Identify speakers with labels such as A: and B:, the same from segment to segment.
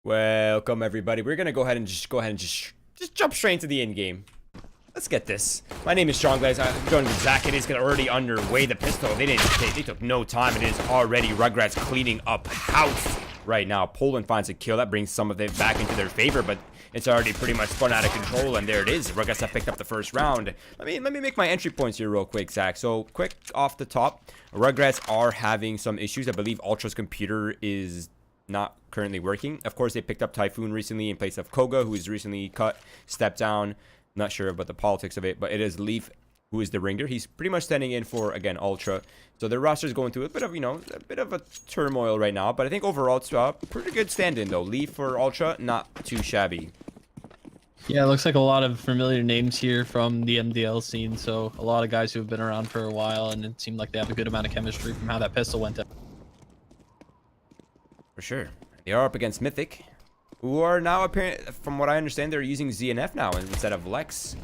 A: Welcome everybody. We're gonna go ahead and just jump straight into the end game. Let's get this. My name is Sean Glaze. I'm joined with Zach. It is already underway. The pistol. They took no time. It is already Rugrats cleaning up house right now. Poland finds a kill that brings some of it back into their favor, but it's already pretty much spun out of control. And there it is. Rugrats have picked up the first round. Let me make my entry points here real quick, Zach. So quick off the top, Rugrats are having some issues. I believe Ultra's computer is not currently working. Of course, they picked up Typhoon recently in place of Koga, who is recently stepped down. Not sure about the politics of it, but it is Leaf who is the ringer. He's pretty much standing in for, again, Ultra. So their roster is going through a bit of, a bit of a turmoil right now. But I think overall it's a pretty good stand-in, though. Leaf for Ultra, not too shabby.
B: Yeah, it looks like a lot of familiar names here from the MDL scene. So a lot of guys who have been around for a while, and it seemed like they have a good amount of chemistry from how that pistol went down.
A: For sure. They are up against Mythic, who are now, apparently, from what I understand, they're using ZNF now instead of Lex.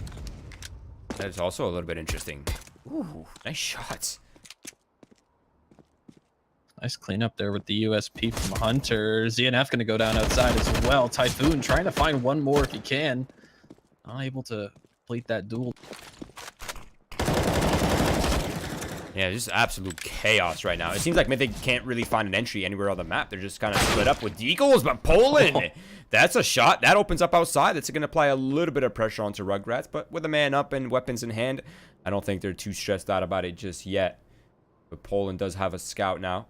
A: That is also a little bit interesting. Ooh, nice shots.
B: Nice cleanup there with the USP from Hunter. ZNF going to go down outside as well. Typhoon trying to find one more if he can. Not able to complete that duel.
A: Yeah, just absolute chaos right now. It seems like Mythic can't really find an entry anywhere on the map. They're just kind of split up with deagles, but Poland, that's a shot. That opens up outside. That's going to apply a little bit of pressure onto Rugrats, but with a man up and weapons in hand, I don't think they're too stressed out about it just yet. But Poland does have a scout now.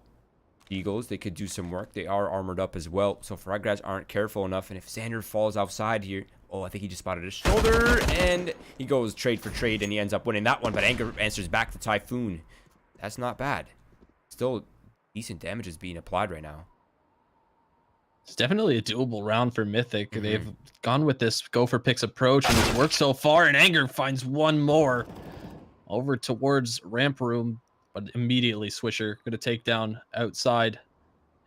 A: Eagles, they could do some work. They are armored up as well. So if Rugrats aren't careful enough, and if Xander falls outside here, oh, I think he just spotted his shoulder, and he goes trade for trade, and he ends up winning that one. But Anger answers back to Typhoon. That's not bad. Still decent damage is being applied right now.
B: It's definitely a doable round for Mythic. They've gone with this go for picks approach, and it's worked so far, and Anger finds one more over towards ramp room, but immediately Swisher going to take down outside.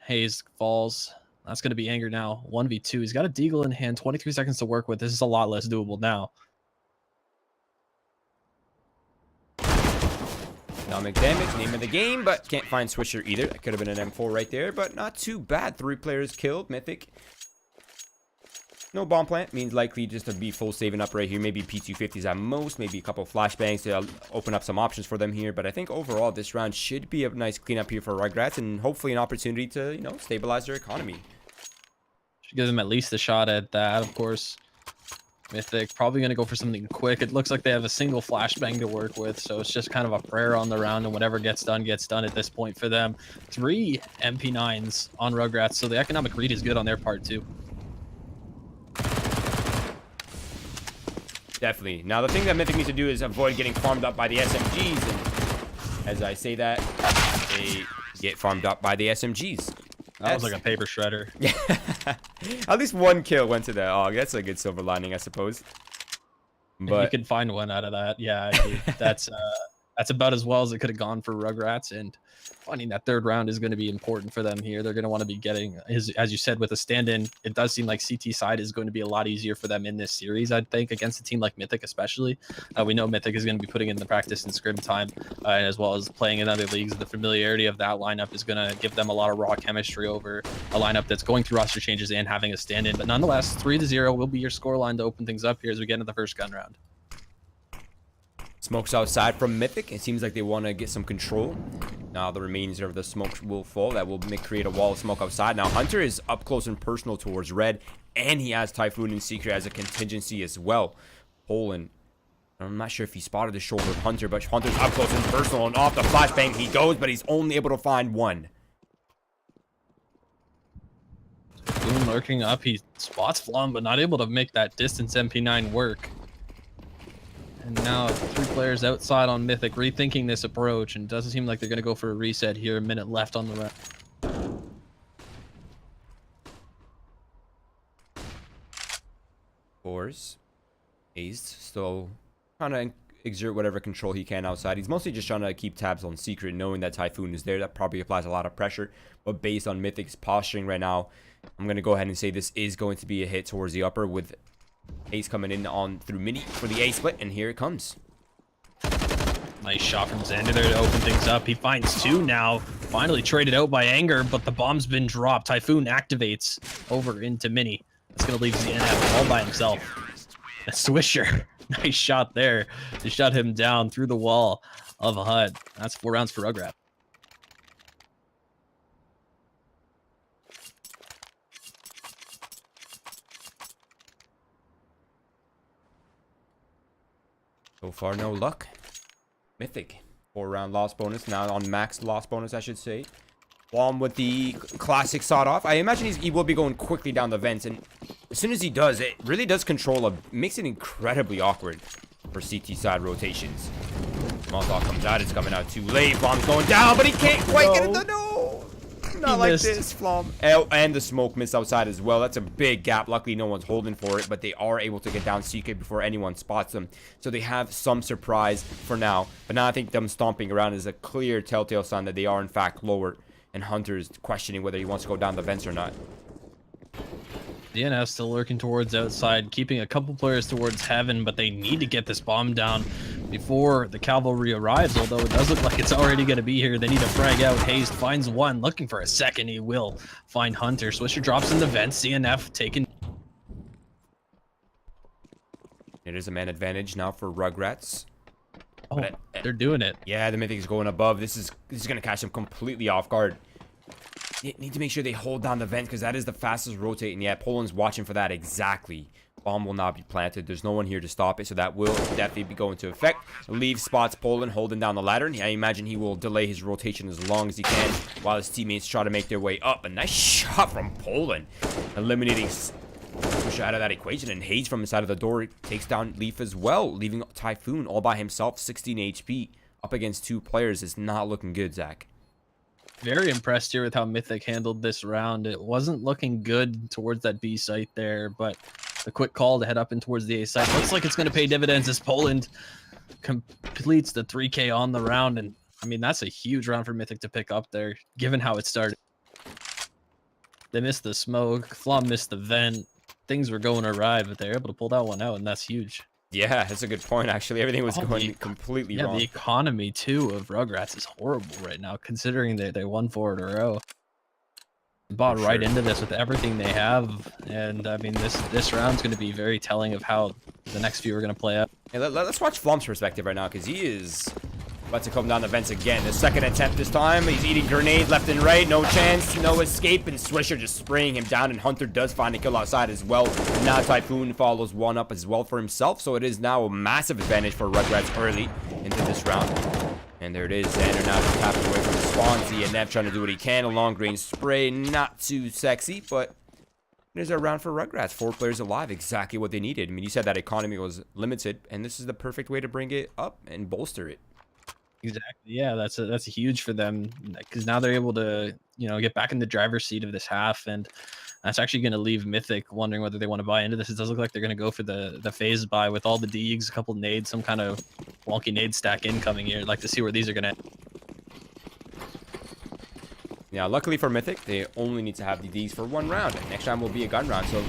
B: Hayes falls. That's going to be Anger now. 1v2. He's got a deagle in hand. 23 seconds to work with. This is a lot less doable now.
A: Economic damage, name of the game, but can't find Swisher either. That could have been an M4 right there, but not too bad. 3 players killed. Mythic. No bomb plant. Means likely just to be full saving up right here. Maybe P250s at most. Maybe a couple of flashbangs to open up some options for them here. But I think overall this round should be a nice cleanup here for Rugrats, and hopefully an opportunity to, stabilize their economy.
B: Should give them at least a shot at that, of course. Mythic probably going to go for something quick. It looks like they have a single flashbang to work with, so it's just kind of a prayer on the round, and whatever gets done at this point for them. 3 MP9s on Rugrats, so the economic read is good on their part too.
A: Definitely. Now the thing that Mythic needs to do is avoid getting farmed up by the SMGs, and as I say that, they get farmed up by the SMGs.
B: That was like a paper shredder.
A: Yeah. At least one kill went to the AUG. That's a good silver lining, I suppose. But
B: you can find one out of that. Yeah, that's about as well as it could have gone for Rugrats, and finding that third round is going to be important for them here. They're going to want to be getting, as you said, with a stand-in. It does seem like CT side is going to be a lot easier for them in this series, I think, against a team like Mythic especially. We know Mythic is going to be putting in the practice and scrim time, as well as playing in other leagues. The familiarity of that lineup is going to give them a lot of raw chemistry over a lineup that's going through roster changes and having a stand-in. But nonetheless, 3-0 will be your scoreline to open things up here as we get into the first gun round.
A: Smokes outside from Mythic. It seems like they want to get some control. Now the remainder of the smoke will fall. That will create a wall of smoke outside. Now Hunter is up close and personal towards Red, and he has Typhoon and Secret as a contingency as well. Poland, I'm not sure if he spotted the shoulder of Hunter, but Hunter's up close and personal, and off the flashbang he goes, but he's only able to find one.
B: Boom lurking up. He spots Flum, but not able to make that distance MP9 work. And now 3 players outside on Mythic rethinking this approach, and it doesn't seem like they're going to go for a reset here. A minute left on the round.
A: Fours. Ace still trying to exert whatever control he can outside. He's mostly just trying to keep tabs on Secret, knowing that Typhoon is there. That probably applies a lot of pressure. But based on Mythic's posturing right now, I'm going to go ahead and say this is going to be a hit towards the upper, with Ace coming in on through mini for the A split, and here it comes.
B: Nice shot from Xander there to open things up. He finds 2 now. finally traded out by Anger, but the bomb's been dropped. Typhoon activates over into Mini. That's going to leave ZNF all by himself. A Swisher. Nice shot there to shut him down through the wall of a HUD. That's 4 rounds for Rugrat.
A: So far, no luck. Mythic. 4-round loss bonus. Now on max loss bonus, I should say. Bomb with the classic sawed off. I imagine he will be going quickly down the vents. And as soon as he does, it really does control makes it incredibly awkward for CT side rotations. Molotov comes out. It's coming out too late. Bomb's going down, but he can't quite get it. No. Not like this, Flom. And the smoke missed outside as well. That's a big gap. Luckily, no one's holding for it, but they are able to get down CK before anyone spots them. So they have some surprise for now. But now I think them stomping around is a clear telltale sign that they are, in fact, lower. And Hunter's questioning whether he wants to go down the vents or not.
B: DNF still lurking towards outside, keeping a couple players towards heaven, but they need to get this bomb down before the cavalry arrives, although it does look like it's already going to be here. They need to frag out. Hazed finds one, looking for a second. He will find Hunter. Swisher drops in the vents. CNF taken.
A: It is a man advantage now for Rugrats.
B: Oh, they're doing it.
A: Yeah, the Mythic is going above. This is going to catch them completely off guard. They need to make sure they hold down the vent because that is the fastest rotating. Yeah, Poland's watching for that exactly. Bomb will not be planted. There's no one here to stop it, so that will definitely be going into effect. Leave spots Poland holding down the ladder, and I imagine he will delay his rotation as long as he can while his teammates try to make their way up. A nice shot from Poland, eliminating Swisher out of that equation, and Hayes from inside of the door takes down Leaf as well, leaving Typhoon all by himself, 16 HP. Up against 2 players is not looking good, Zach.
B: Very impressed here with how Mythic handled this round. It wasn't looking good towards that B site there, but the quick call to head up and towards the A site looks like it's going to pay dividends as Poland completes the 3K on the round. And I mean, that's a huge round for Mythic to pick up there, given how it started. They missed the smoke, Flom missed the vent. Things were going awry, but they're able to pull that one out, and that's huge.
A: Yeah, that's a good point, actually. Everything was going completely wrong.
B: Yeah, the economy, too, of Rugrats is horrible right now, considering they won 4 in a row. They bought right into this with everything they have, and, I mean, this round's going to be very telling of how the next few are going to play out.
A: Yeah, let's watch Flom's perspective right now, because he is about to come down the vents again. The second attempt this time. He's eating grenades left and right. No chance, no escape, and Swisher just spraying him down, and Hunter does find a kill outside as well. And now Typhoon follows one up as well for himself, so it is now a massive advantage for Rugrats early into this round. And there it is. Xander now just tapping away from the spawn. ZNF trying to do what he can. A long-range spray, not too sexy, but there's a round for Rugrats. 4 players alive, exactly what they needed. I mean, you said that economy was limited, and this is the perfect way to bring it up and bolster it.
B: Exactly. Yeah, that's huge for them because now they're able to, get back in the driver's seat of this half, and that's actually going to leave Mythic wondering whether they want to buy into this. It does look like they're going to go for the phase buy with all the Deegs, a couple nades, some kind of wonky nade stack incoming here. I'd like to see where these are going to.
A: Yeah, luckily for Mythic, they only need to have the Deegs for 1 round. And next round will be a gun round, so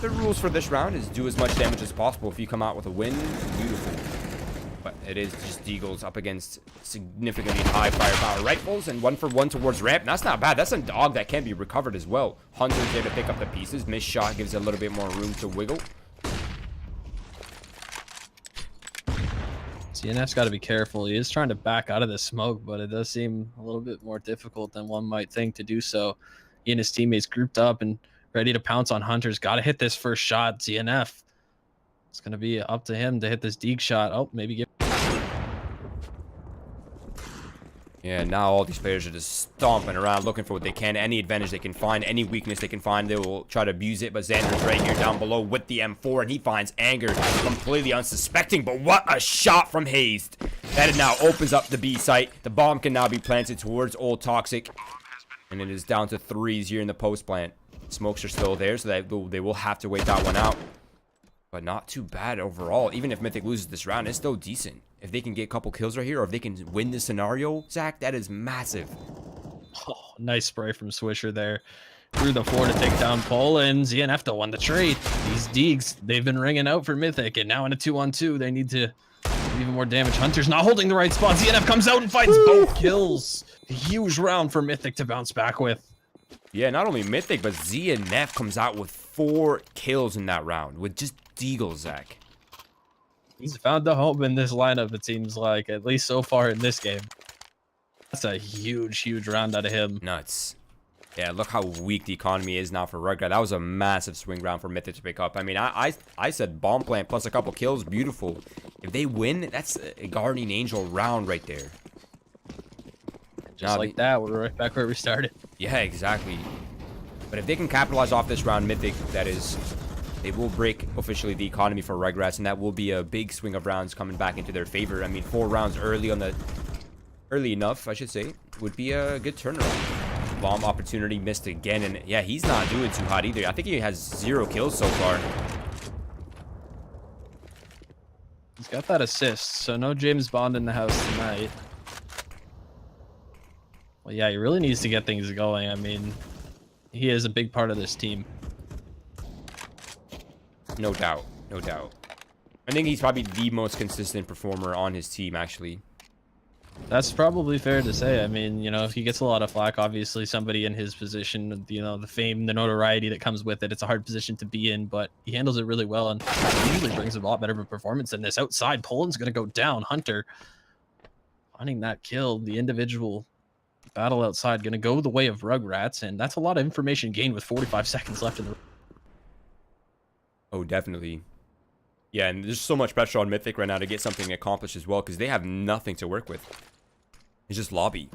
A: the rules for this round is do as much damage as possible. If you come out with a win, beautiful. But it is just Deagles up against significantly high firepower rifles, and 1-for-1 towards ramp. That's not bad. That's a dog that can be recovered as well. Hunter's there to pick up the pieces. Missed shot gives a little bit more room to wiggle.
B: CNF's got to be careful. He is trying to back out of the smoke, but it does seem a little bit more difficult than one might think to do so. He and his teammates grouped up and ready to pounce on Hunter's. Got to hit this first shot. CNF. It's going to be up to him to hit this Deeg shot. Oh, maybe get.
A: Yeah, now all these players are just stomping around looking for what they can. Any advantage they can find, any weakness they can find, they will try to abuse it. But Xander's right here down below with the M4, and he finds Anger completely unsuspecting. But what a shot from Hazed. That now opens up the B site. The bomb can now be planted towards Old Toxic. And it is down to 3s here in the post plant. Smokes are still there, so that they will have to wait that one out. But not too bad overall. Even if Mythic loses this round, it's still decent. If they can get a couple kills right here, or if they can win this scenario, Zach, that is massive.
B: Oh, nice spray from Swisher there. Through the 4 to take down Poland. ZNF to won the trade. These Deegs, they've been ringing out for Mythic, and now in a 2-on-2, they need to do even more damage. Hunter's not holding the right spot. ZNF comes out and finds both kills Huge round for Mythic to bounce back with.
A: Yeah, not only Mythic, but Z and Neff comes out with 4 kills in that round with just deagles, Zach.
B: He's found the home in this lineup, it seems like, at least so far in this game. That's a huge, huge round out of him.
A: Nuts. Yeah, look how weak the economy is now for Rugrat. That was a massive swing round for Mythic to pick up. I mean, I said bomb plant plus a couple kills, beautiful. If they win, that's a Guardian Angel round right there.
B: Just like that, we're right back where we started.
A: Yeah, exactly. But if they can capitalize off this round, Mythic, that is, they will break officially the economy for Rugrats, and that will be a big swing of rounds coming back into their favor. I mean, 4 rounds early enough, I should say, would be a good turnaround. Bomb opportunity missed again, and yeah, he's not doing too hot either. I think he has 0 kills so far.
B: He's got that assist, so no James Bond in the house tonight. Well, yeah, he really needs to get things going. I mean, he is a big part of this team.
A: No doubt, no doubt. I think he's probably the most consistent performer on his team, actually.
B: That's probably fair to say. I mean, you know, if he gets a lot of flack, obviously somebody in his position, you know, the fame, the notoriety that comes with it, it's a hard position to be in, but he handles it really well and usually brings a lot better of a performance than this. Outside, Poland's going to go down. Hunter finding that kill, the individual battle outside, going to go the way of Rugrats, and that's a lot of information gained with 45 seconds left in the...
A: Oh, definitely. Yeah, and there's so much pressure on Mythic right now to get something accomplished as well, because they have nothing to work with. It's just lobby.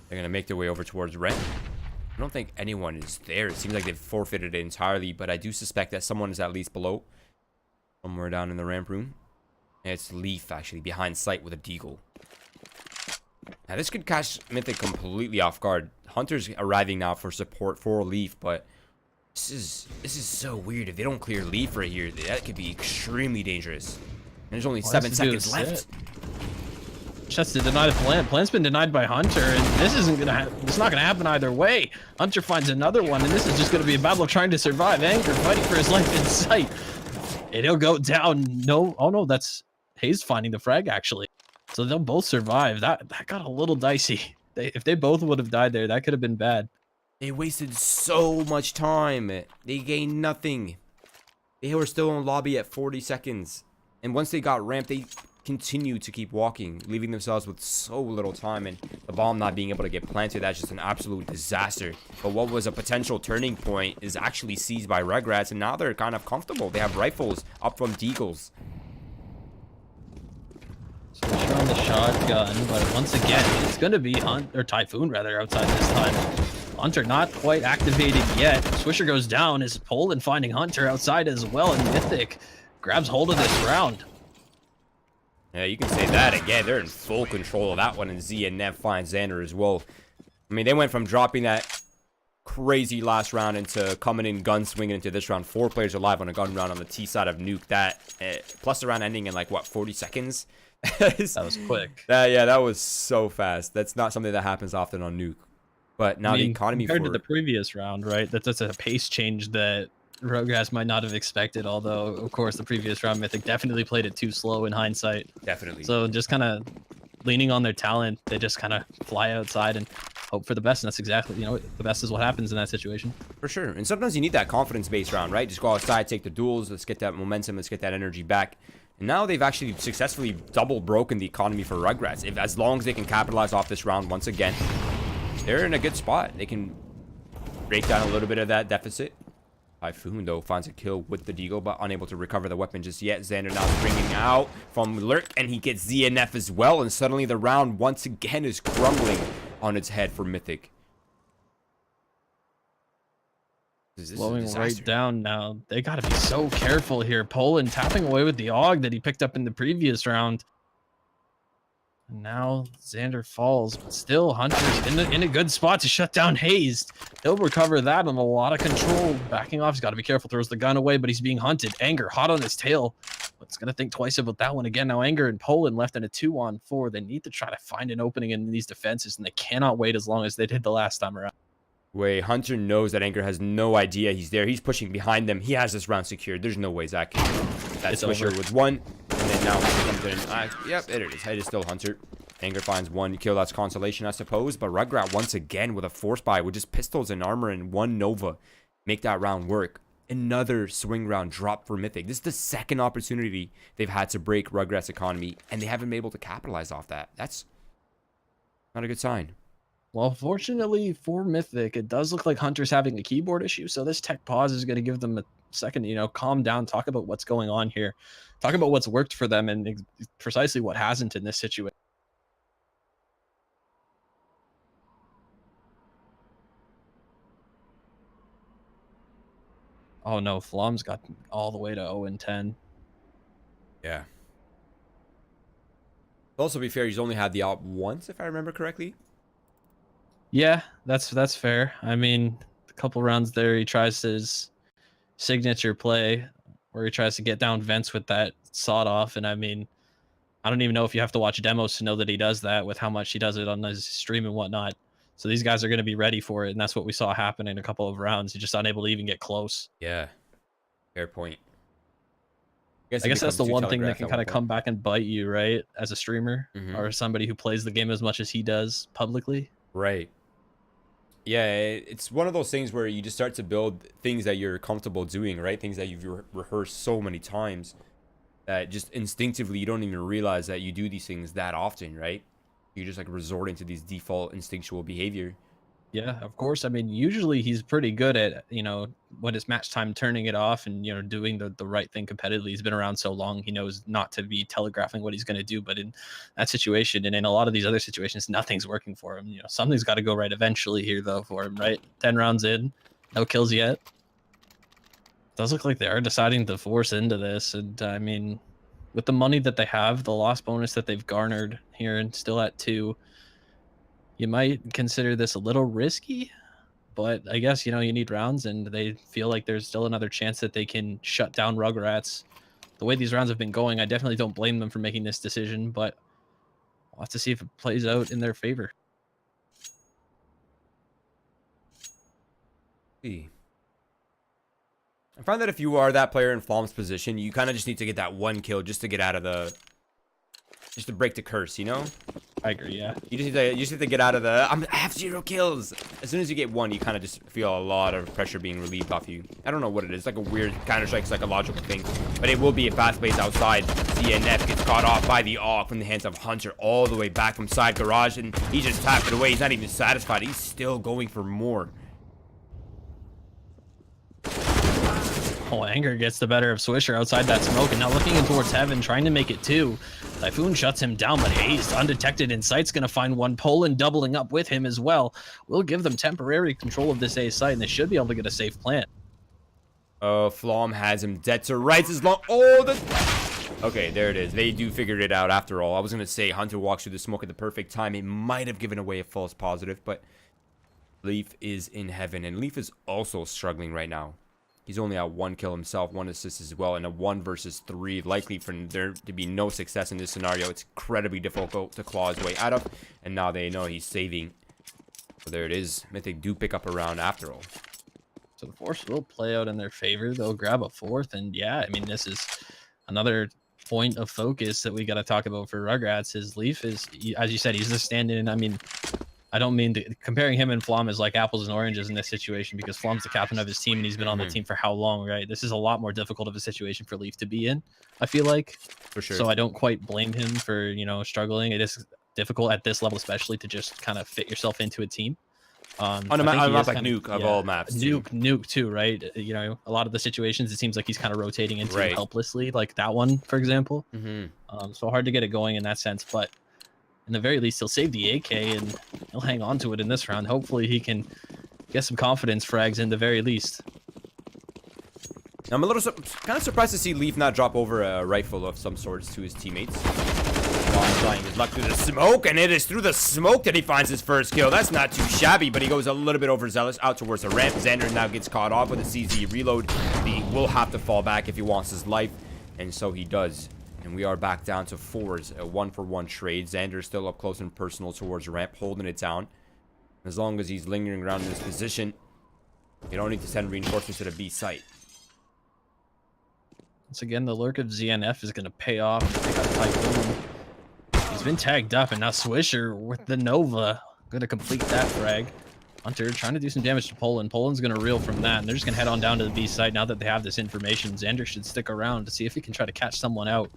A: They're going to make their way over towards Ren. I don't think anyone is there. It seems like they've forfeited it entirely, but I do suspect that someone is at least below. Somewhere down in the ramp room. And it's Leaf, actually, behind sight with a deagle. Now, this could catch Mythic completely off guard. Hunter's arriving now for support for Leaf, but this is so weird. If they don't clear Leaf right here, that could be extremely dangerous. And there's only 7 seconds left.
B: Just to deny the plant. Plant's been denied by Hunter, and this isn't gonna. It's not gonna happen either way. Hunter finds another one, and this is just gonna be a battle of trying to survive. Anger fighting for his life in sight, and he'll go down. No, oh no, that's Hayes finding the frag actually. So they'll both survive. That got a little dicey. If they both would have died there, that could have been bad.
A: They wasted so much time. They gained nothing. They were still in lobby at 40 seconds. And once they got ramped, they continued to keep walking, leaving themselves with so little time. And the bomb not being able to get planted, that's just an absolute disaster. But what was a potential turning point is actually seized by Rugrats. And now they're kind of comfortable. They have rifles up from deagles.
B: So they're on the shotgun, but once again, it's going to be Typhoon rather outside this time. Hunter not quite activated yet. Swisher goes down. Is Poland finding Hunter outside as well, and Mythic grabs hold of this round.
A: Yeah, you can say that again. They're in full control of that one, and Z and Nev find Xander as well. I mean, they went from dropping that crazy last round into coming in gun swinging into this round. 4 players alive on a gun round on the T side of Nuke. That plus the round ending in like what, 40 seconds?
B: That was quick.
A: Yeah, that was so fast. That's not something that happens often on Nuke. But now the economy
B: compared to the previous round, right? That's a pace change that Rugrats might not have expected. Although, of course, the previous round, Mythic definitely played it too slow in hindsight.
A: Definitely.
B: So just kind of leaning on their talent, they just kind of fly outside and hope for the best. And that's exactly, you know, the best is what happens in that situation.
A: For sure. And sometimes you need that confidence-based round, right? Just go outside, take the duels. Let's get that momentum. Let's get that energy back. And now they've actually successfully double broken the economy for Rugrats. As long as they can capitalize off this round once again, they're in a good spot. They can break down a little bit of that deficit. Typhoon, though, finds a kill with the deagle, but unable to recover the weapon just yet. Xander now springing out from Lurk, and he gets ZNF as well. And suddenly the round once again is crumbling on its head for Mythic.
B: Slowing right down now. They got to be so careful here. Poland tapping away with the AUG that he picked up in the previous round. And now Xander falls, but still Hunter's in a good spot to shut down Hayes. He'll recover that on a lot of control. Backing off, he's got to be careful. Throws the gun away, but he's being hunted. Anger hot on his tail. But he's going to think twice about that one again. Now Anger and Poland left in a 2-on-4. They need to try to find an opening in these defenses, and they cannot wait as long as they did the last time around.
A: Hunter knows that Anger has no idea he's there. He's pushing behind them. He has this round secured. There's no way Zach can. That Swisher with 1. And then now Hunter comes in. Yep, there it is. It is still Hunter. Anger finds 1 kill. That's consolation, I suppose. But Rugrat, once again, with a force buy, with just pistols and armor and 1 Nova, make that round work. Another swing round drop for Mythic. This is the second opportunity they've had to break Rugrats' economy, and they haven't been able to capitalize off that. That's not a good sign.
B: Well, fortunately for Mythic, it does look like Hunter's having a keyboard issue, so this tech pause is going to give them a second, calm down, talk about what's going on here, talk about what's worked for them and precisely what hasn't in this situation. Oh no, Flom's got all the way to 0-10.
A: Yeah. Also, to be fair, he's only had the op once, if I remember correctly.
B: Yeah, that's fair. I mean, a couple rounds there, he tries his signature play where he tries to get down vents with that sawed off, and I mean, I don't even know if you have to watch demos to know that he does that with how much he does it on his stream and whatnot. So these guys are going to be ready for it, and that's what we saw happen in a couple of rounds. He's just unable to even get close.
A: Yeah, fair point.
B: I guess that's the one thing that can kind of come back and bite you, right? As a streamer or somebody who plays the game as much as he does publicly.
A: Right. Yeah, it's one of those things where you just start to build things that you're comfortable doing, right? Things that you've rehearsed so many times that just instinctively you don't even realize that you do these things that often, right? You just like resorting to these default instinctual behavior.
B: Yeah, of course. I mean, usually he's pretty good at, when it's match time, turning it off and, doing the right thing competitively. He's been around so long, he knows not to be telegraphing what he's going to do. But in that situation and in a lot of these other situations, nothing's working for him. Something's got to go right eventually here, though, for him, right? 10 rounds in, no kills yet. Does look like they are deciding to force into this. And I mean, with the money that they have, the loss bonus that they've garnered here and still at 2, you might consider this a little risky, but I guess, you need rounds, and they feel like there's still another chance that they can shut down Rugrats. The way these rounds have been going, I definitely don't blame them for making this decision, but we'll have to see if it plays out in their favor.
A: I find that if you are that player in Flom's position, you kind of just need to get that 1 kill just to get out of the... just to break the curse,
B: I agree, yeah.
A: You just need to get out of the, I have 0 kills. As soon as you get 1, you kind of just feel a lot of pressure being relieved off you. I don't know what it is. It's like a weird Counter-Strike psychological thing. But it will be a fast pace outside. CNF gets caught off by the AWP from the hands of Hunter all the way back from side garage. And he just tapped it away. He's not even satisfied. He's still going for more.
B: Oh, anger gets the better of Swisher outside that smoke, and now looking in towards heaven, trying to make it 2. Typhoon shuts him down, but Hayes, undetected in sight's going to find 1. Poland doubling up with him as well. Will give them temporary control of this A site, and they should be able to get a safe plant.
A: Flom has him dead to rights as long... Oh, okay, there it is. They do figure it out after all. I was going to say Hunter walks through the smoke at the perfect time. It might have given away a false positive, but Leaf is in heaven, and Leaf is also struggling right now. He's only at 1 kill himself, 1 assist as well, and a 1 versus 3. Likely for there to be no success in this scenario. It's incredibly difficult to claw his way out of, and now they know he's saving. So there it is. Mythic do pick up a round after all.
B: So the force will play out in their favor. They'll grab a 4th, and yeah, I mean, this is another point of focus that we got to talk about for Rugrats. His Leaf is, as you said, he's the stand-in. I mean, I don't mean to, comparing him and Flom is like apples and oranges in this situation, because Flom's the captain of his team and he's been on the team for how long, right? This is a lot more difficult of a situation for Leaf to be in, I feel like.
A: For sure.
B: So I don't quite blame him for, struggling. It is difficult at this level, especially to just kind of fit yourself into a team.
A: On a map like Nuke of all maps.
B: Nuke too, right? A lot of the situations, it seems like he's kind of rotating into helplessly, like that one, for example. So hard to get it going in that sense, but in the very least, he'll save the AK and he'll hang on to it in this round. Hopefully, he can get some confidence frags in the very least.
A: I'm a little kind of surprised to see Leaf not drop over a rifle of some sorts to his teammates. Trying his luck through the smoke, and it is through the smoke that he finds his first kill. That's not too shabby, but he goes a little bit overzealous out towards the ramp. Xander now gets caught off with a CZ reload. He will have to fall back if he wants his life, and so he does. And we are back down to 4s, a 1-for-1 trade. Xander is still up close and personal towards ramp, holding it down. As long as he's lingering around in this position, you don't need to send reinforcements to the B site.
B: Once again, the lurk of ZNF is going to pay off. They got Typhoon. He's been tagged up, and now Swisher with the Nova gonna complete that frag. Hunter trying to do some damage to Poland. Poland's gonna reel from that, and they're just gonna head on down to the B site now that they have this information. Xander should stick around to see if he can try to catch someone out.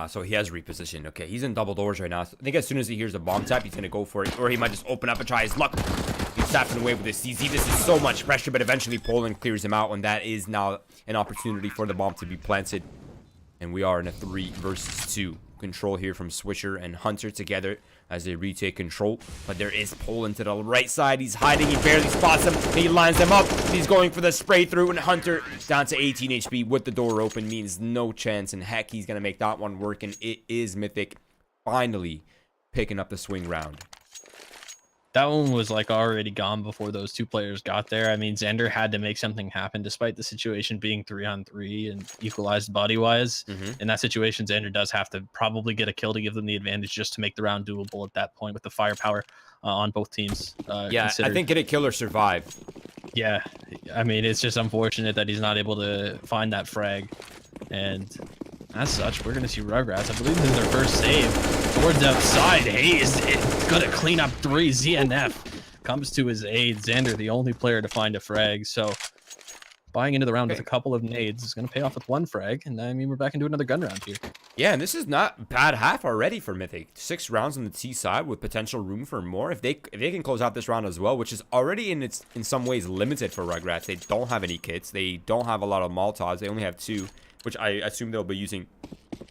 A: So he has repositioned. Okay, he's in double doors right now. So I think as soon as he hears the bomb tap, he's gonna go for it, or he might just open up and try his luck. He's tapping away with this CZ. This is so much pressure, but eventually Poland clears him out, and that is now an opportunity for the bomb to be planted. And we are in a 3 versus 2 control here from Swisher and Hunter together as they retake control. But there is Poland to the right side. He's hiding. He barely spots him. He lines them up. He's going for the spray through, and Hunter down to 18 HP with the door open means no chance. And heck, he's going to make that one work. And it is Mythic finally picking up the swing round.
B: That one was like already gone before those two players got there. I mean, Xander had to make something happen despite the situation being 3-on-3 and equalized body-wise. In that situation, Xander does have to probably get a kill to give them the advantage just to make the round doable at that point with the firepower on both teams.
A: Yeah, I think get a kill or survive.
B: Yeah, I mean, it's just unfortunate that he's not able to find that frag. And as such, we're going to see Rugrats. I believe this is their first save towards outside. Hayes is going to clean up 3. ZNF comes to his aid. Xander, the only player to find a frag. So buying into the round with a couple of nades is going to pay off with 1 frag. And I mean, we're back into another gun round here. Yeah,
A: and this is not bad half already for Mythic. 6 rounds on the T side with potential room for more. If they can close out this round as well, which is already in some ways limited for Rugrats. They don't have any kits. They don't have a lot of Molotovs. They only have 2. Which I assume they'll be using,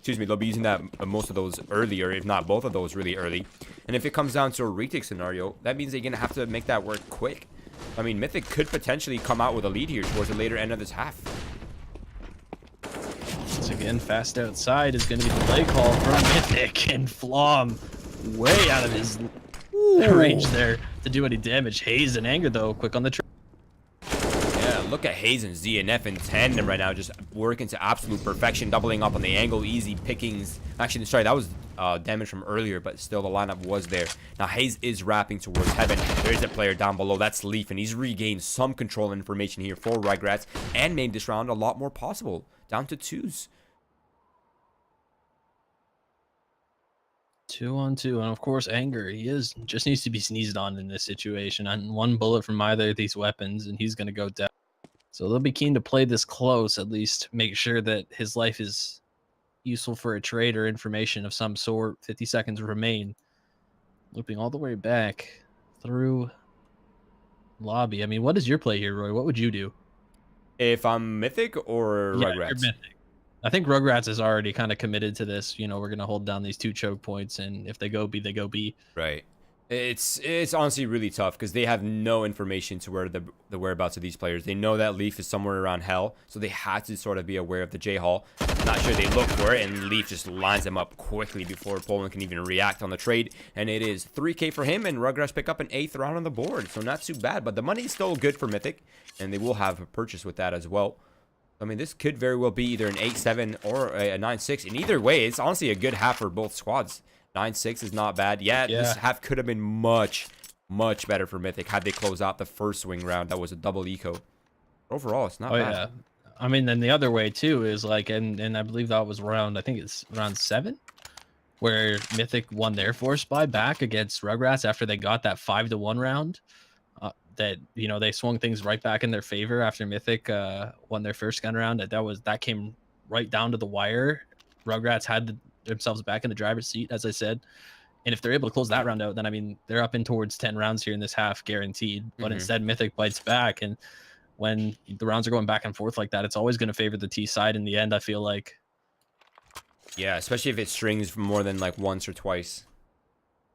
A: they'll be using that most of those earlier, if not both of those really early. And if it comes down to a retake scenario, that means they're going to have to make that work quick. I mean, Mythic could potentially come out with a lead here towards the later end of this half.
B: Once again, fast outside is going to be the play call from Mythic, and Flom way out of his range there to do any damage. Hayes and Anger, though, quick on the trigger.
A: Look at Hayes and ZNF in tandem right now, just working to absolute perfection, doubling up on the angle, easy pickings. Actually, sorry, that was damage from earlier, but still the lineup was there. Now, Hayes is wrapping towards heaven. There is a player down below. That's Leaf, and he's regained some control information here for Rugrats and made this round a lot more possible, down to 2s.
B: 2-on-2, and of course, Anger. He just needs to be sneezed on in this situation. And 1 bullet from either of these weapons, and he's going to go down. So they'll be keen to play this close, at least make sure that his life is useful for a trade or information of some sort. 50 seconds remain. Looping all the way back through lobby. I mean, what is your play here, Roy? What would you do?
A: If I'm Mythic or Rugrats?
B: You're Mythic. I think Rugrats is already kind of committed to this. You know, we're going to hold down these 2 choke points, and if they go B, they go B.
A: Right. It's honestly really tough because they have no information to where the whereabouts of these players. They know that Leaf is somewhere around Hell, so they had to sort of be aware of the J Hall. Not sure they look for it, and Leaf just lines them up quickly before Poland can even react on the trade. And it is 3K for him, and Rugrats pick up an 8th round on the board, so not too bad. But the money is still good for Mythic, and they will have a purchase with that as well. I mean, this could very well be either an 8-7 or a 9-6. In either way, it's honestly a good half for both squads. 9-6 is not bad. Yeah, this half could have been much better for Mythic had they closed out the first swing round. That was a double eco. Overall, it's not bad. Yeah.
B: I mean, then the other way too is like, and I believe that was I think it's round 7, where Mythic won their force buy back against Rugrats after they got that 5-1 round. That, you know, they swung things right back in their favor after Mythic won their first gun round. That came right down to the wire. Rugrats had themselves back in the driver's seat, as I said, and if they're able to close that round out, then I mean, they're up in towards 10 rounds here in this half, guaranteed. But instead, Mythic bites back, and when the rounds are going back and forth like that, it's always going to favor the T side in the end, I feel like.
A: Yeah, especially if it strings more than like once or twice.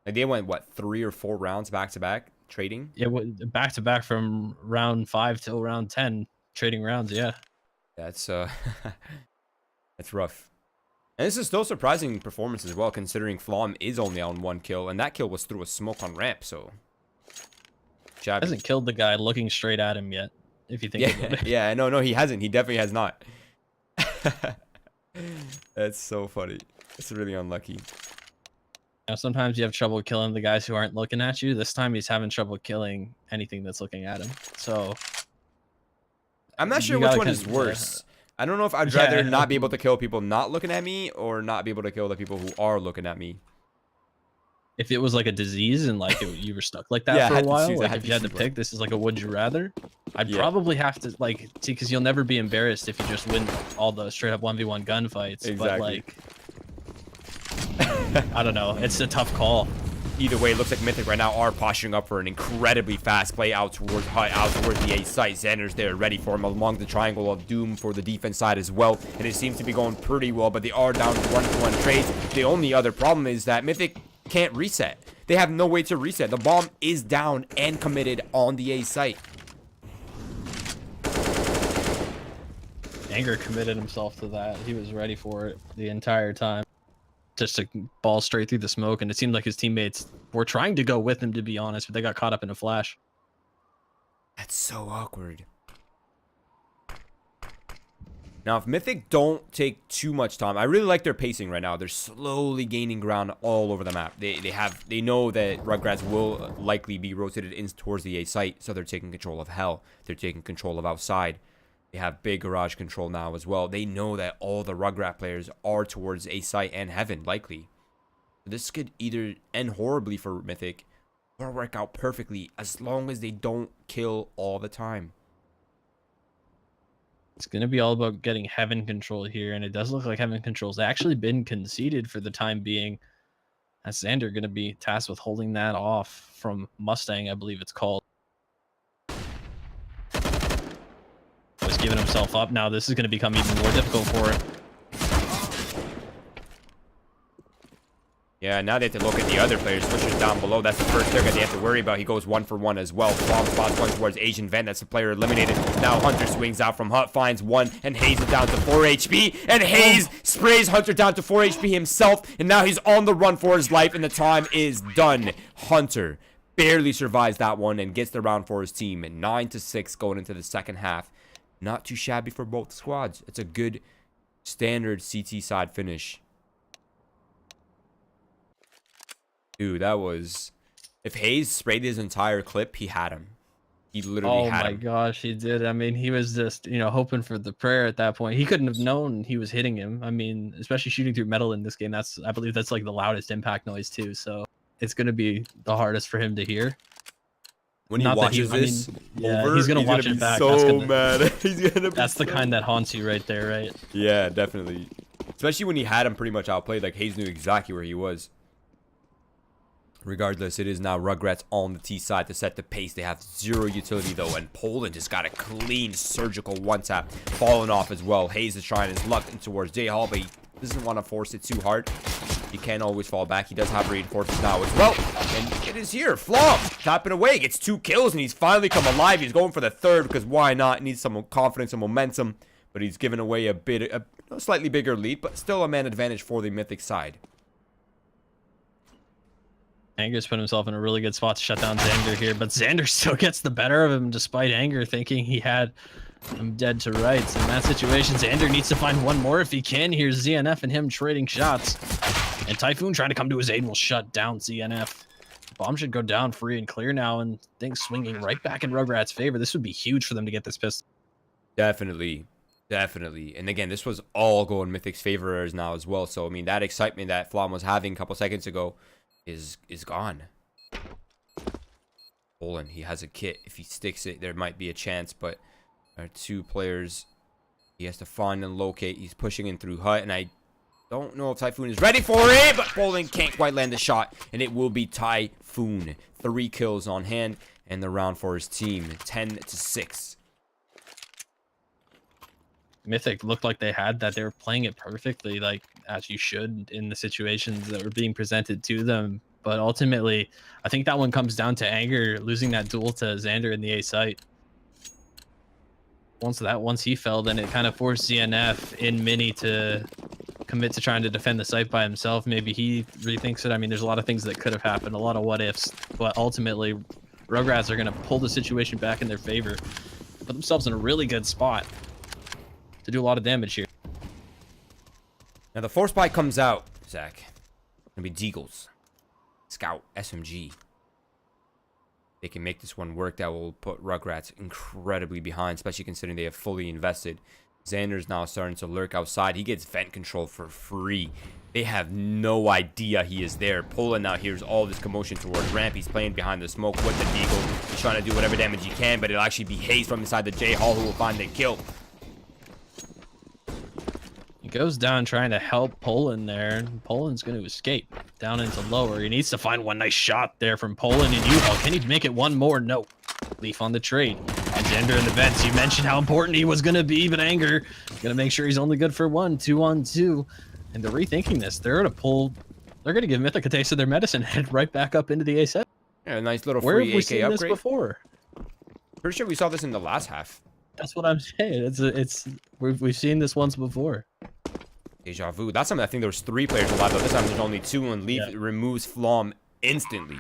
A: Like they went what, 3 or 4 rounds back to back trading?
B: Yeah, back to back from round 5 till round 10 trading rounds. Yeah,
A: that's that's rough. And this is still surprising performance as well, considering Flom is only on 1 kill, and that kill was through a smoke on ramp, so...
B: Hasn't killed the guy looking straight at him yet, if you think about it.
A: Yeah, no, he hasn't. He definitely has not. That's so funny. It's really unlucky.
B: Now, sometimes you have trouble killing the guys who aren't looking at you. This time he's having trouble killing anything that's looking at him, so...
A: I'm not sure which one is worse. I don't know if I'd rather not be able to kill people not looking at me or not be able to kill the people who are looking at me.
B: If it was like a disease and like you were stuck like that
A: Yeah,
B: for
A: I
B: a
A: had to
B: while,
A: choose- I
B: like
A: had
B: if
A: to
B: you had to
A: choose
B: pick, this is like a would you rather. I'd
A: Yeah.
B: probably have to like see, because you'll never be embarrassed if you just win all the straight up 1v1 gunfights.
A: Exactly.
B: But like, I don't know, it's a tough call.
A: Either way, it looks like Mythic right now are posturing up for an incredibly fast play out towards Hut, out towards the A site. Xander's there ready for him along the triangle of doom for the defense side as well. And it seems to be going pretty well, but they are down 1-1 trades. The only other problem is that Mythic can't reset. They have no way to reset. The bomb is down and committed on the A site.
B: Anger committed himself to that. He was ready for it the entire time. Just to ball straight through the smoke, and it seemed like his teammates were trying to go with him, to be honest, but they got caught up in a flash.
A: That's so awkward. Now, if Mythic don't take too much time, I really like their pacing right now. They're slowly gaining ground all over the map. They know that Rugrats will likely be rotated in towards the A site, so they're taking control of Hell. They're taking control of outside. They have big garage control now as well. They know that all the Rugrat players are towards A site and Heaven, likely. This could either end horribly for Mythic or work out perfectly as long as they don't kill all the time.
B: It's going to be all about getting Heaven control here, and it does look like Heaven control's actually been conceded for the time being. That's Xander going to be tasked with holding that off from Mustang, I believe it's called. He's giving himself up now. This is going to become even more difficult for him.
A: Yeah, now they have to look at the other players. Swishers down below. That's the first target they have to worry about. He goes 1 for 1 as well. Bomb spots one towards Asian Vent. That's the player eliminated. Now Hunter swings out from Hut, finds one, and Hayes is down to 4 HP. And Hayes sprays Hunter down to 4 HP himself. And now he's on the run for his life, and the time is done. Hunter barely survives that one and gets the round for his team. And 9-6 going into the second half. Not too shabby for both squads. It's a good standard CT side finish. Dude, that was... If Hayes sprayed his entire clip, he had him. He literally had him.
B: Oh my gosh, he did. I mean, he was just, you know, hoping for the prayer at that point. He couldn't have known he was hitting him. I mean, especially shooting through metal in this game. I believe that's like the loudest impact noise too. So it's going to be the hardest for him to hear.
A: When he watches this over,
B: he's gonna watch it back.
A: So mad. He's gonna be
B: that's the kind that haunts you right there, right?
A: Yeah, definitely. Especially when he had him pretty much outplayed. Like, Hayes knew exactly where he was. Regardless, it is now Rugrats on the T side to set the pace. They have 0 utility, though, and Poland just got a clean surgical one-tap falling off as well. Hayes is trying his luck in towards J-Hall, but he doesn't want to force it too hard. He can always fall back. He does have reinforcements now as well. And it is here. Flom tapping away. Gets 2 kills, and he's finally come alive. He's going for the third because why not? Needs some confidence and momentum. But he's given away a slightly bigger lead, but still a man advantage for the Mythic side.
B: Anger's put himself in a really good spot to shut down Xander here, but Xander still gets the better of him despite Anger thinking he had him dead to rights. In that situation, Xander needs to find one more if he can. Here's ZNF and him trading shots. And Typhoon trying to come to his aid will shut down ZNF. Bomb should go down free and clear now, and things swinging right back in Rugrats' favor. This would be huge for them to get this pistol.
A: Definitely. Definitely. And again, this was all going Mythic's favorers now as well. So, I mean, that excitement that Flom was having a couple seconds ago is gone. Poland, he has a kit. If he sticks it, there might be a chance, but there are 2 players he has to find and locate. He's pushing in through Hut, and I don't know if Typhoon is ready for it, but Poland can't quite land the shot, and it will be Typhoon. 3 kills on hand, and the round for his team, 10-6.
B: Mythic looked like they had that. They were playing it perfectly, like as you should in the situations that were being presented to them. But ultimately, I think that one comes down to Anger losing that duel to Xander in the A site. Once he fell, then it kind of forced ZNF in mini to commit to trying to defend the site by himself. Maybe he rethinks it. I mean, there's a lot of things that could have happened, a lot of what ifs, but ultimately Rugrats are going to pull the situation back in their favor, put themselves in a really good spot to do a lot of damage here.
A: Now the force buy comes out, Zach. It's gonna be Deagles, Scout, SMG. They can make this one work. That will put Rugrats incredibly behind, especially considering they have fully invested Xander's now starting to lurk outside. He gets vent control for free. They have no idea he is there. Poland now hears all this commotion towards ramp. He's playing behind the smoke with the deagle. He's trying to do whatever damage he can, but it'll actually be Hayes from inside the J Hall who will find the kill.
B: He goes down trying to help Poland there. Poland's going to escape down into lower. He needs to find one nice shot there from Poland and U-Haul. Can he make it one more? No. Leaf on the trade. And Xander in the vents. You mentioned how important he was going to be, but Anger going to make sure he's only good for 1, 2-on-2. And they're rethinking this. They're going to pull. They're going to give Mythic a taste of their medicine and head right back up into the A7.
A: Yeah, a nice little
B: Where
A: free
B: have we
A: AK
B: seen
A: upgrade.
B: this before?
A: Pretty sure we saw this in the last half.
B: That's what I'm saying. We've seen this once before.
A: Deja vu. That's something I think there was 3 players alive, but this time there's only 2, and Leaf removes Flom instantly,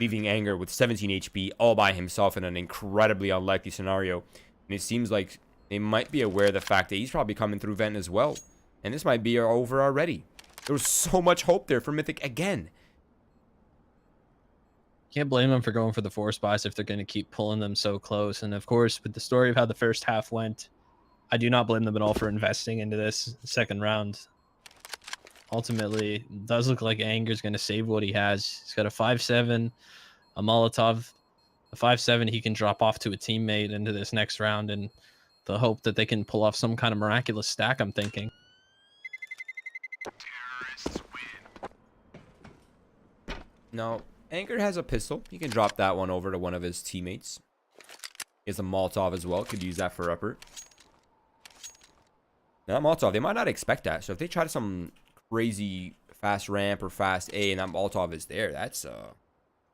A: leaving Anger with 17 HP all by himself in an incredibly unlikely scenario. And it seems like they might be aware of the fact that he's probably coming through vent as well. And this might be over already. There was so much hope there for Mythic again.
B: Can't blame them for going for the 4 spots if they're going to keep pulling them so close. And of course, with the story of how the first half went, I do not blame them at all for investing into this second round. Ultimately, it does look like Anger's going to save what he has. He's got a 5-7, a Molotov. A 5-7 he can drop off to a teammate into this next round, and the hope that they can pull off some kind of miraculous stack, I'm thinking.
A: No, Anger has a pistol. He can drop that one over to one of his teammates. He has a Molotov as well. Could use that for upper. Now, Molotov, they might not expect that. So if they try some crazy fast ramp or fast A and that Molotov is there, that's a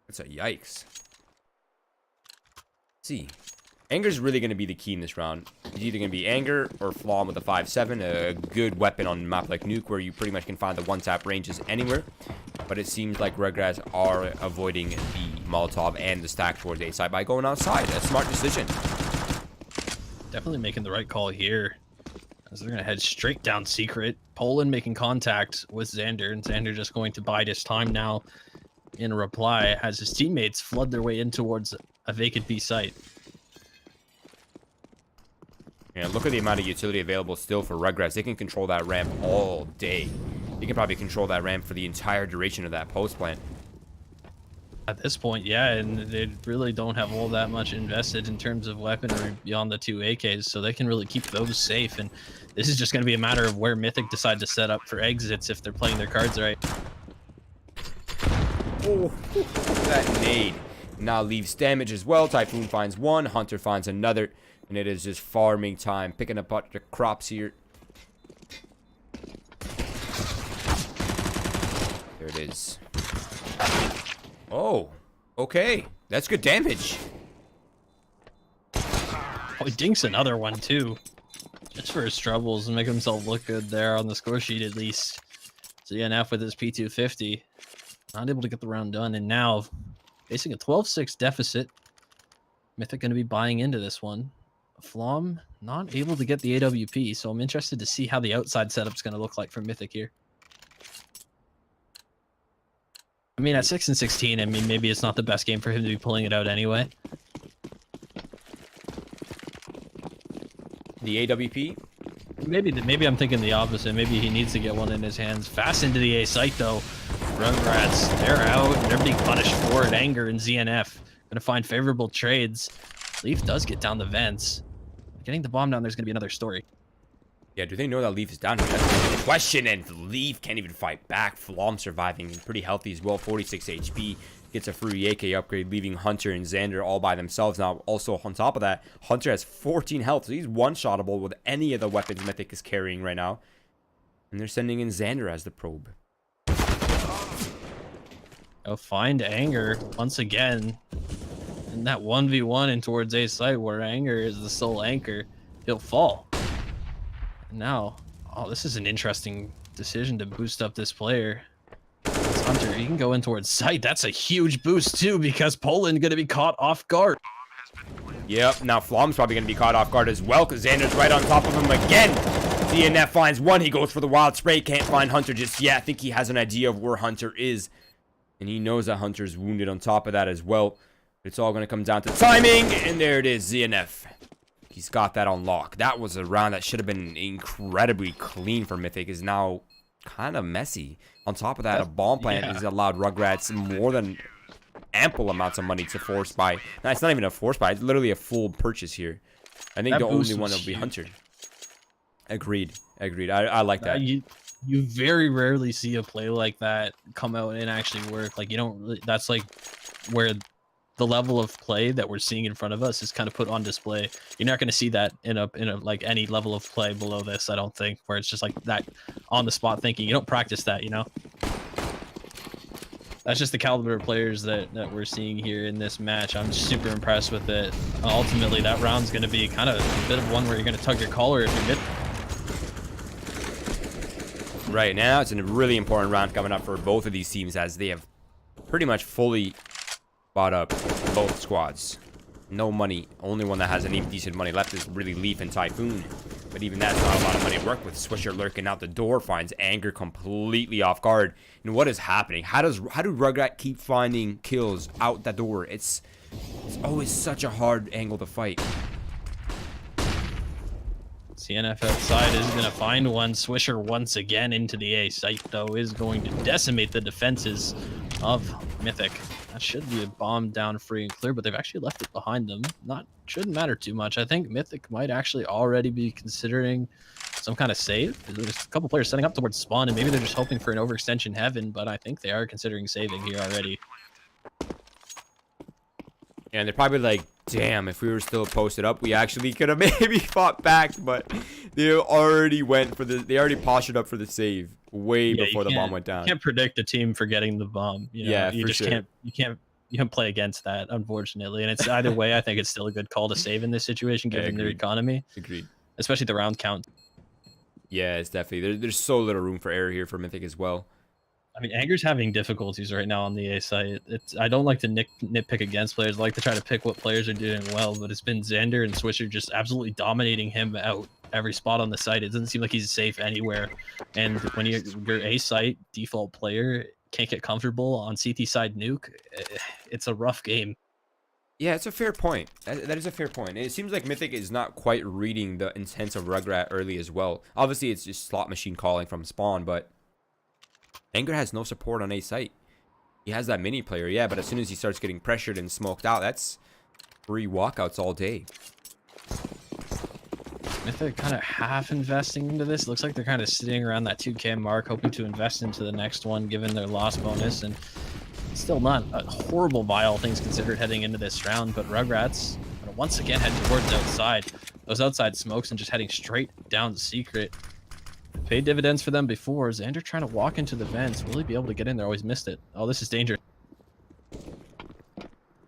A: yikes. Let's see. Anger's really going to be the key in this round. It's either going to be Anger or Flom with a 5-7, a good weapon on a map like Nuke where you pretty much can find the one-tap ranges anywhere. But it seems like Rugrats are avoiding the Molotov and the stack towards A side by going outside. A smart decision.
B: Definitely making the right call here, as they're going to head straight down secret. Poland making contact with Xander, and Xander just going to bide his time now in reply as his teammates flood their way in towards a vacant B site.
A: Yeah, look at the amount of utility available still for Rugrats. They can control that ramp all day. They can probably control that ramp for the entire duration of that post plant.
B: At this point, yeah, and they really don't have all that much invested in terms of weaponry beyond the 2 AKs, so they can really keep those safe. And this is just going to be a matter of where Mythic decide to set up for exits if they're playing their cards right.
A: Oh, that nade now leaves damage as well. Typhoon finds one, Hunter finds another, and it is just farming time, picking up the crops here. There it is. Oh, okay. That's good damage.
B: Oh, he dinks another one too, just for his troubles and make himself look good there on the score sheet at least. ZNF with his P250, not able to get the round done, and now facing a 12-6 deficit. Mythic going to be buying into this one. Flom not able to get the AWP, so I'm interested to see how the outside setup's going to look like for Mythic here. I mean, at 6-16, I mean, maybe it's not the best game for him to be pulling it out anyway.
A: The AWP?
B: Maybe I'm thinking the opposite. Maybe he needs to get one in his hands. Fast into the A site, though. Rugrats, they're out, and they're being punished for it. Anger and ZNF gonna find favorable trades. Leaf does get down the vents. Getting the bomb down there's gonna be another story.
A: Yeah, do they know that Leaf is down here? That's the question, and Leaf can't even fight back. Flom surviving, pretty healthy as well, 46 HP. Gets a free AK upgrade, leaving Hunter and Xander all by themselves. Now, also on top of that, Hunter has 14 health, so he's one-shottable with any of the weapons Mythic is carrying right now. And they're sending in Xander as the probe.
B: Oh, find Anger once again. In that 1v1 and towards A site where Anger is the sole anchor, he'll fall. And now, oh, this is an interesting decision to boost up this player. It's Hunter, he can go in towards site. That's a huge boost too, because Poland gonna be caught off guard.
A: Yep, now Flom's probably going to be caught off guard as well, because Xander's right on top of him again. DNF finds one, he goes for the wild spray, can't find Hunter just yet. I think he has an idea of where Hunter is, and he knows that Hunter's wounded on top of that as well. It's all going to come down to timing, and there it is, ZNF. He's got that on lock. That was a round that should have been incredibly clean for Mythic. Is now kind of messy. On top of that, a bomb plant has allowed Rugrats more than ample amounts of money to force buy. No, it's not even a force buy. It's literally a full purchase here. I think the only one that will be Hunter. Agreed. I like that.
B: You very rarely see a play like that come out and actually work. Like, you don't really, that's like where the level of play that we're seeing in front of us is kind of put on display. You're not going to see that in a like any level of play below this, I don't think, where it's just like that on the spot thinking. You don't practice that, you know? That's just the caliber of players that we're seeing here in this match. I'm super impressed with it. Ultimately, that round's going to be kind of a bit of one where you're going to tug your collar if you get.
A: Right now, it's a really important round coming up for both of these teams, as they have pretty much fully bought up both squads. No money. Only one that has any decent money left is really Leaf and Typhoon. But even that's not a lot of money to work with. Swisher lurking out the door finds Anger completely off guard. And what is happening? How do Rugrat keep finding kills out the door? It's always such a hard angle to fight.
B: CNF outside is going to find one. Swisher once again into the A site, though, is going to decimate the defenses of Mythic. That should be a bomb down free and clear, but they've actually left it behind them. Shouldn't matter too much. I think Mythic might actually already be considering some kind of save. There's a couple players setting up towards spawn, and maybe they're just hoping for an overextension heaven, but I think they are considering saving here already.
A: And they're probably like, damn, if we were still posted up, we actually could have maybe fought back, but they already went for they already postured up for the save way before the bomb went down.
B: You can't predict a team for getting the bomb. You know?
A: Yeah,
B: you just can't. You can't play against that, unfortunately. And it's either way, I think it's still a good call to save in this situation, given their economy.
A: Agreed.
B: Especially the round count.
A: Yeah, it's definitely there's so little room for error here for Mythic as well.
B: I mean, Anger's having difficulties right now on the A site. I don't like to nitpick against players. I like to try to pick what players are doing well, but it's been Xander and Swisher just absolutely dominating him out every spot on the site. It doesn't seem like he's safe anywhere. And when your A site default player can't get comfortable on CT side nuke, it's a rough game.
A: Yeah, it's a fair point. That is a fair point. It seems like Mythic is not quite reading the intents of Rugrat early as well. Obviously, it's just slot machine calling from spawn, but Anger has no support on A site. He has that mini player, yeah, but as soon as he starts getting pressured and smoked out, that's 3 walkouts all day.
B: Mythic kind of half investing into this. Looks like they're kind of sitting around that 2K mark, hoping to invest into the next one, given their loss bonus. And still not a horrible buy, all things considered, heading into this round. But Rugrats gonna once again head towards outside. Those outside smokes and just heading straight down the secret. Paid dividends for them before. Xander trying to walk into the vents. Will he be able to get in there? Always missed it. Oh, this is dangerous.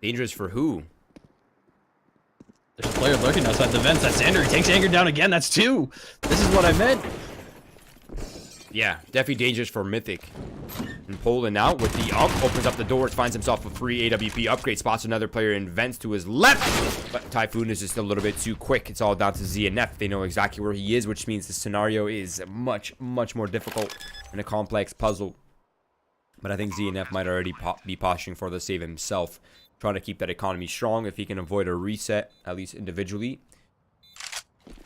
A: Dangerous for who?
B: There's a player lurking outside the vents. That's Xander. He takes Anger down again. That's 2. This is what I meant.
A: Yeah, definitely dangerous for Mythic. And Poland out with the opens up the doors, finds himself a free AWP upgrade, spots another player in vents to his left. But Typhoon is just a little bit too quick. It's all down to ZNF. They know exactly where he is, which means the scenario is much more difficult and a complex puzzle. But I think ZNF might already be posturing for the save himself, trying to keep that economy strong if he can avoid a reset, at least individually.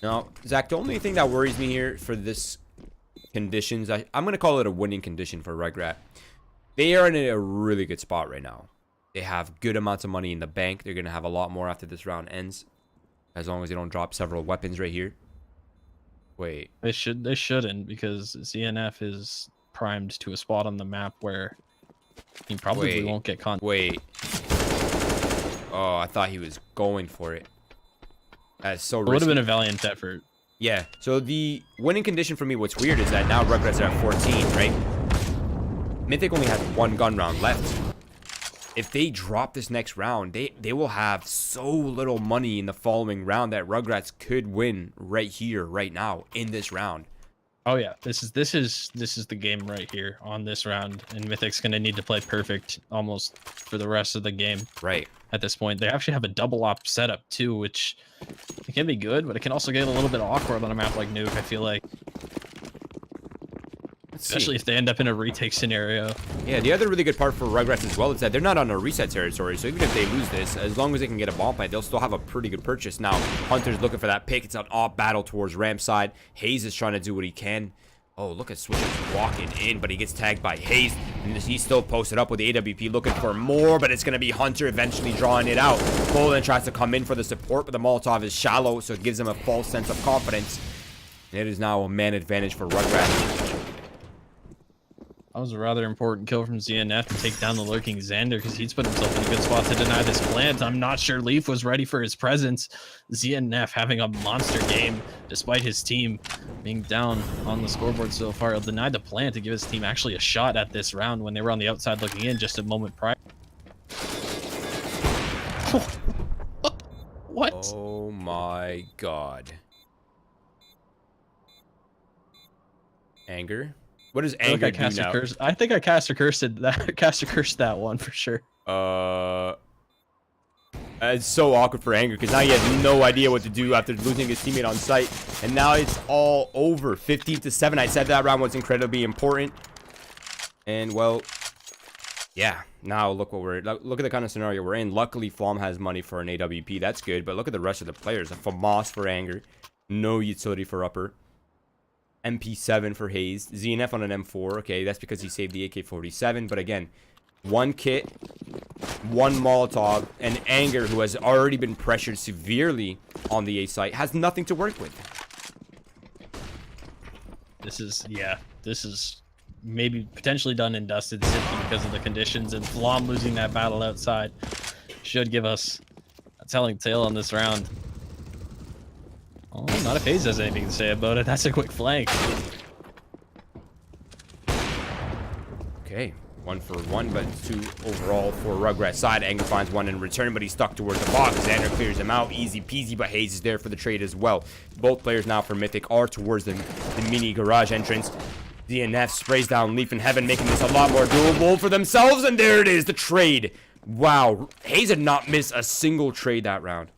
A: Now, Zach, the only thing that worries me here for this conditions, I'm going to call it a winning condition for Rugrat. They are in a really good spot right now. They have good amounts of money in the bank. They're going to have a lot more after this round ends, as long as they don't drop several weapons right here. Wait.
B: They shouldn't, because CNF is primed to a spot on the map where he probably won't get caught.
A: Wait. Oh, I thought he was going for it. That's so risky.
B: It would have been a valiant effort.
A: Yeah, so the winning condition for me, what's weird is that now Rugrats are at 14, right? Mythic only has 1 gun round left. If they drop this next round, they will have so little money in the following round that Rugrats could win right here, right now, in this round.
B: Oh yeah, this is the game right here on this round, and Mythic's gonna need to play perfect almost for the rest of the game.
A: Right.
B: At this point, they actually have a double op setup too, which it can be good, but it can also get a little bit awkward on a map like Nuke. I feel like. Especially if they end up in a retake scenario.
A: Yeah, the other really good part for Rugrats as well is that they're not on a reset territory, so even if they lose this, as long as they can get a bomb plant, they'll still have a pretty good purchase. Now, Hunter's looking for that pick. It's an off battle towards ramp side. Hayes is trying to do what he can. Oh, look at Switch walking in, but he gets tagged by Hayes, and he's still posted up with the AWP looking for more, but it's going to be Hunter eventually drawing it out. Bolin tries to come in for the support, but the Molotov is shallow, so it gives him a false sense of confidence. It is now a man advantage for Rugrats.
B: That was a rather important kill from ZNF to take down the lurking Xander, because he's put himself in a good spot to deny this plant. I'm not sure Leaf was ready for his presence. ZNF having a monster game despite his team being down on the scoreboard so far. He'll deny the plant to give his team actually a shot at this round when they were on the outside looking in just a moment prior. What?
A: Oh my god. Anger? What does anger do now?
B: I think I cast a curse that one for sure.
A: It's so awkward for Anger because now he has no idea what to do after losing his teammate on site, and now it's all over. 15-7. I said that round was incredibly important, and well, yeah. Now look at the kind of scenario we're in. Luckily, Flom has money for an AWP. That's good, but look at the rest of the players. A FAMAS for Anger, no utility for Upper. MP7 for Hayes, ZNF on an M4. Okay, that's because he saved the AK-47. But again, one kit, one Molotov, and Anger, who has already been pressured severely on the A site, has nothing to work with.
B: This is maybe potentially done and dusted simply because of the conditions, and Flom losing that battle outside should give us a telling tale on this round. Oh, not if Hayes has anything to say about it. That's a quick flank.
A: Okay, 1 for 1, but 2 overall for Rugrats side. Anger finds 1 in return, but he's stuck towards the box. Xander clears him out, easy peasy, but Hayes is there for the trade as well. Both players now for Mythic are towards the mini garage entrance. DNF sprays down Leaf in Heaven, making this a lot more doable for themselves, and there it is, the trade. Wow, Hayes did not miss a single trade that round.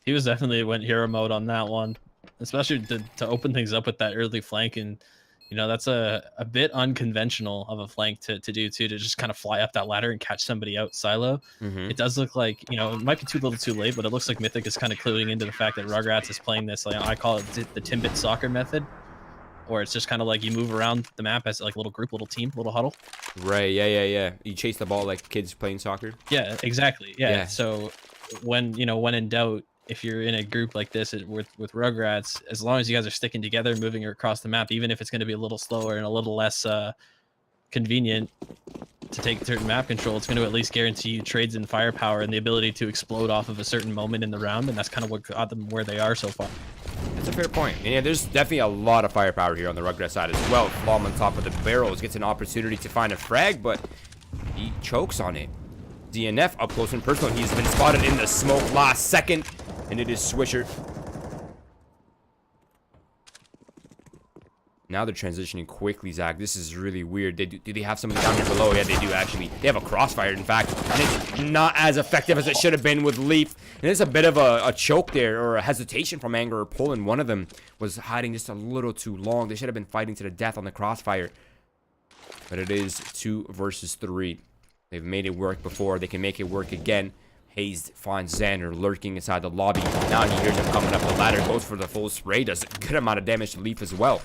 B: He was definitely went hero mode on that one, especially to open things up with that early flank. And, you know, that's a bit unconventional of a flank to do, too, to just kind of fly up that ladder and catch somebody out silo. It does look like, you know, it might be too little too late, but it looks like Mythic is kind of cluing into the fact that Rugrats is playing this, like, I call it the Timbit soccer method, where it's just kind of like you move around the map as like a little group, little team, little huddle.
A: Right, yeah. You chase the ball like kids playing soccer.
B: Yeah, exactly. Yeah. So when in doubt, if you're in a group like this with Rugrats, as long as you guys are sticking together, moving across the map, even if it's going to be a little slower and a little less convenient to take certain map control, it's going to at least guarantee you trades in firepower and the ability to explode off of a certain moment in the round, and that's kind of what got them where they are so far.
A: That's a fair point. And yeah, there's definitely a lot of firepower here on the Rugrats side as well. Flom on top of the barrels gets an opportunity to find a frag, but he chokes on it. DNF up close and personal. He's been spotted in the smoke last second, and it is Swisher. Now they're transitioning quickly, Zach. This is really weird. Do they have somebody down here below? Yeah, they do actually. They have a crossfire, in fact, and it's not as effective as it should have been with Leaf. And it's a bit of a choke there, or a hesitation from Anger or Pullen. One of them was hiding just a little too long. They should have been fighting to the death on the crossfire. But it is 2 versus 3. They've made it work before. They can make it work again. Hayes finds Xander lurking inside the lobby. Now he hears him coming up the ladder. Goes for the full spray. Does a good amount of damage to Leaf as well.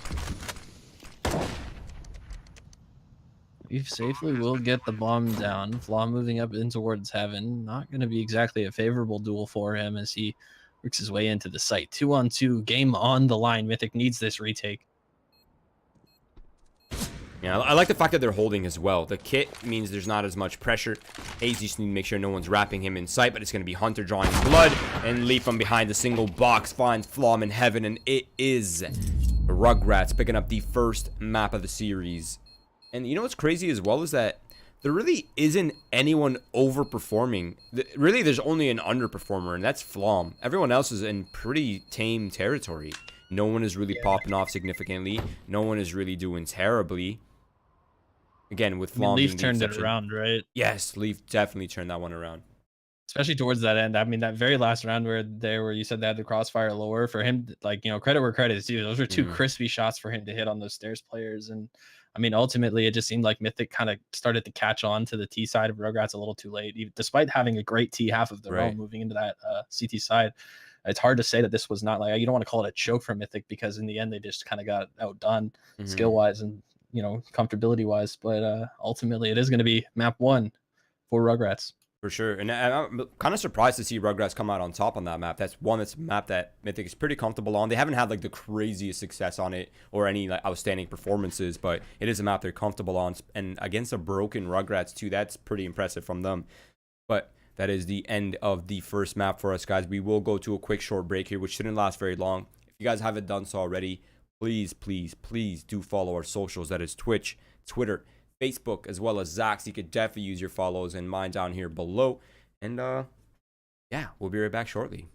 B: Leaf safely will get the bomb down. Flom moving up in towards Heaven. Not going to be exactly a favorable duel for him as he works his way into the site. 2-on-2. Game on the line. Mythic needs this retake.
A: Yeah, I like the fact that they're holding as well. The kit means there's not as much pressure. Hayes just need to make sure no one's wrapping him in sight, but it's going to be Hunter drawing blood, and Leaf from behind the single box finds Flom in Heaven, and it is Rugrats picking up the first map of the series. And you know what's crazy as well is that there really isn't anyone overperforming. Really, there's only an underperformer, and that's Flom. Everyone else is in pretty tame territory. No one is really popping off significantly. No one is really doing terribly. Again, with Flom,
B: Leaf turned it around, right?
A: Yes, Leaf definitely turned that one around.
B: Especially towards that end. I mean, that very last round where you said they had the crossfire lower for him, like, credit where credit is due. Those were two
A: Mhm.
B: crispy shots for him to hit on those stairs players. And I mean, ultimately, it just seemed like Mythic kind of started to catch on to the T side of Rugrats a little too late, despite having a great T half of their own
A: Right.
B: moving into that CT side. It's hard to say that this was not like, you don't want to call it a choke for Mythic because in the end, they just kind of got outdone skill
A: Mhm.
B: wise and, comfortability wise. But ultimately, it is going to be map 1 for Rugrats.
A: For sure. And I'm kind of surprised to see Rugrats come out on top on that map. That's a map that Mythic is pretty comfortable on. They haven't had like the craziest success on it or any like outstanding performances, but it is a map they're comfortable on. And against a broken Rugrats too, that's pretty impressive from them. But that is the end of the first map for us, guys. We will go to a quick short break here, which shouldn't last very long. If you guys haven't done so already, please, please, please do follow our socials. That is Twitch, Twitter, Facebook, as well as Zach's. You could definitely use your follows and mine down here below. And yeah, we'll be right back shortly.